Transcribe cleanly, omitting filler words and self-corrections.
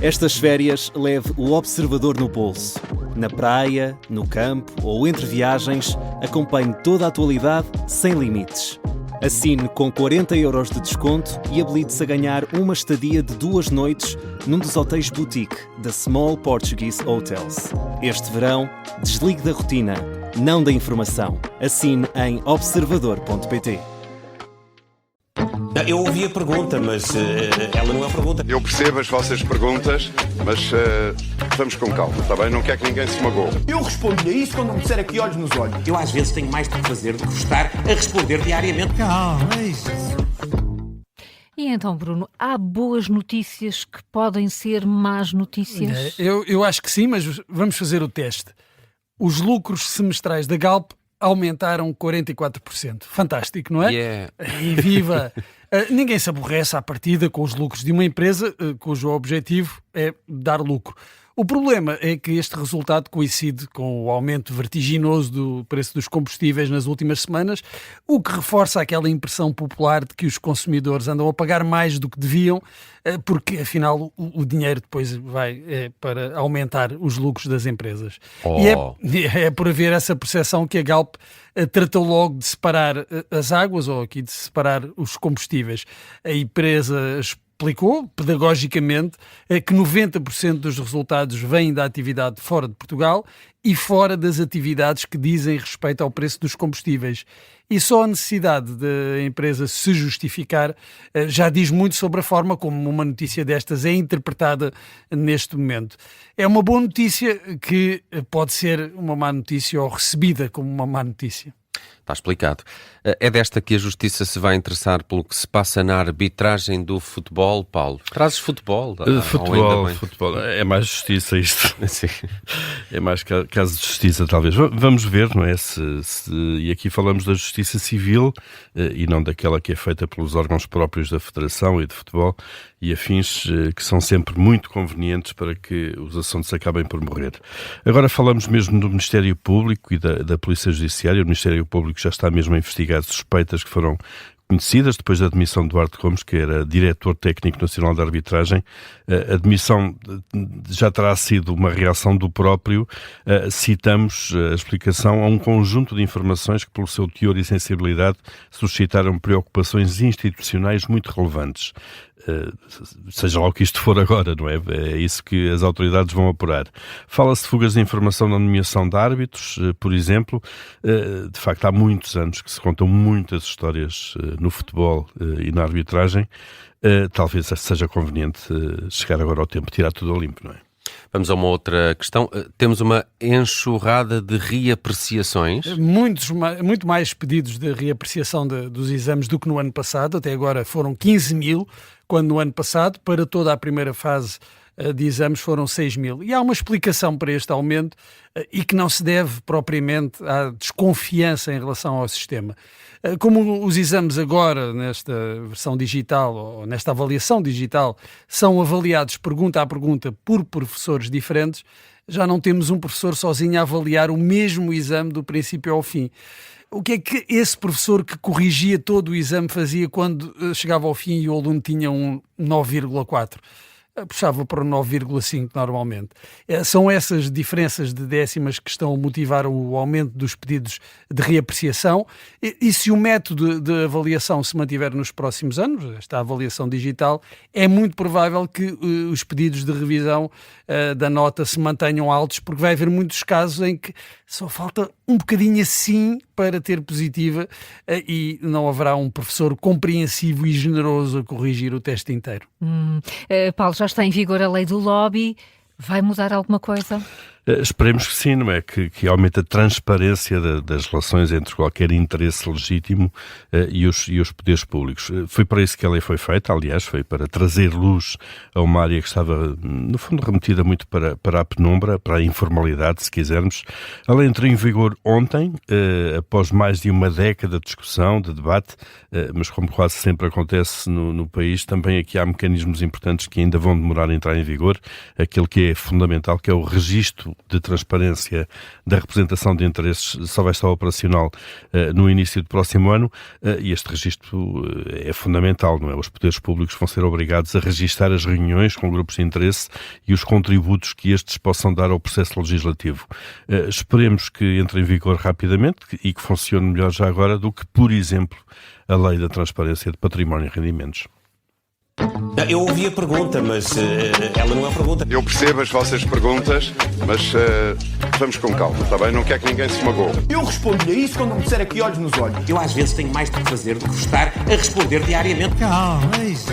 Estas férias leve o observador no bolso. Na praia, no campo ou entre viagens, acompanhe toda a atualidade sem limites. Assine com 40€ de desconto e habilite-se a ganhar uma estadia de 2 noites num dos hotéis boutique da Small Portuguese Hotels. Este verão, desligue da rotina, não da informação. Assine em observador.pt. Eu ouvi a pergunta, mas ela não é a pergunta. Eu percebo as vossas perguntas, mas vamos com calma, está bem? Não quer que ninguém se magoe. Eu respondo-lhe a isso quando me disser aqui olhos nos olhos. Eu às vezes tenho mais de fazer do que estar a responder diariamente. Calma, é isso. E então, Bruno, há boas notícias que podem ser más notícias? Eu acho que sim, mas vamos fazer o teste. Os lucros semestrais da Galp aumentaram 44%. Fantástico, não é? Yeah. E viva! Ninguém se aborrece à partida com os lucros de uma empresa cujo objetivo é dar lucro. O problema é que este resultado coincide com o aumento vertiginoso do preço dos combustíveis nas últimas semanas, o que reforça aquela impressão popular de que os consumidores andam a pagar mais do que deviam, porque afinal o dinheiro depois vai para aumentar os lucros das empresas. E é por haver essa percepção que a Galp tratou logo de separar as águas, ou aqui de separar os combustíveis. A empresa explicou, pedagogicamente, que 90% dos resultados vêm da atividade fora de Portugal e fora das atividades que dizem respeito ao preço dos combustíveis. E só a necessidade da empresa se justificar já diz muito sobre a forma como uma notícia destas é interpretada neste momento. É uma boa notícia que pode ser uma má notícia ou recebida como uma má notícia. Está explicado. É desta que a Justiça se vai interessar pelo que se passa na arbitragem do futebol, Paulo? Trazes futebol? Futebol. É mais justiça isto. Sim. É mais caso de justiça, talvez. Vamos ver, não é? E aqui falamos da justiça civil e não daquela que é feita pelos órgãos próprios da Federação e de futebol e afins, que são sempre muito convenientes para que os assuntos acabem por morrer. Agora falamos mesmo do Ministério Público e da Polícia Judiciária. O Ministério Público já está mesmo a investigar suspeitas que foram conhecidas depois da admissão de Duarte Gomes, que era diretor técnico nacional de arbitragem. A admissão já terá sido uma reação do próprio. Citamos a explicação a um conjunto de informações que, pelo seu teor e sensibilidade, suscitaram preocupações institucionais muito relevantes. Seja lá o que isto for agora, não é? É isso que as autoridades vão apurar. Fala-se de fugas de informação na nomeação de árbitros, por exemplo. De facto, há muitos anos que se contam muitas histórias no futebol e na arbitragem. Talvez seja conveniente chegar agora ao tempo, tirar tudo ao limpo, não é? Vamos a uma outra questão. Temos uma enxurrada de reapreciações. Muito mais pedidos de reapreciação dos exames do que no ano passado. Até agora foram 15.000, quando no ano passado, para toda a primeira fase de exames, foram 6.000. E há uma explicação para este aumento e que não se deve propriamente à desconfiança em relação ao sistema. Como os exames agora, nesta versão digital, ou nesta avaliação digital, são avaliados pergunta a pergunta por professores diferentes, já não temos um professor sozinho a avaliar o mesmo exame do princípio ao fim. O que é que esse professor que corrigia todo o exame fazia quando chegava ao fim e o aluno tinha um 9,4? Puxava para o 9,5 normalmente. São essas diferenças de décimas que estão a motivar o aumento dos pedidos de reapreciação e se o método de avaliação se mantiver nos próximos anos, esta avaliação digital, é muito provável que os pedidos de revisão da nota se mantenham altos, porque vai haver muitos casos em que só falta um bocadinho assim para ter positiva e não haverá um professor compreensivo e generoso a corrigir o teste inteiro. Paulo, já está em vigor a lei do lobby. Vai mudar alguma coisa? Esperemos que sim, não é? Que aumente a transparência das relações entre qualquer interesse legítimo e os poderes públicos. Foi para isso que a lei foi feita, aliás, foi para trazer luz a uma área que estava, no fundo, remetida muito para a penumbra, para a informalidade, se quisermos. A lei entrou em vigor ontem, após mais de uma década de discussão, de debate, mas como quase sempre acontece no país, também aqui há mecanismos importantes que ainda vão demorar a entrar em vigor. Aquele que é fundamental, que é o registro registro de transparência da representação de interesses só vai estar operacional no início do próximo ano, e este registro é fundamental, não é? Os poderes públicos vão ser obrigados a registar as reuniões com grupos de interesse e os contributos que estes possam dar ao processo legislativo. Esperemos que entre em vigor rapidamente e que funcione melhor já agora do que, por exemplo, a Lei da Transparência de Património e Rendimentos. Eu ouvi a pergunta, mas ela não é pergunta. Eu percebo as vossas perguntas, mas vamos com calma, está bem? Não quer que ninguém se magoe. Eu respondo-lhe a isso quando me disser aqui olhos nos olhos. Eu às vezes tenho mais do que fazer do que estar a responder diariamente. Calma, é isso.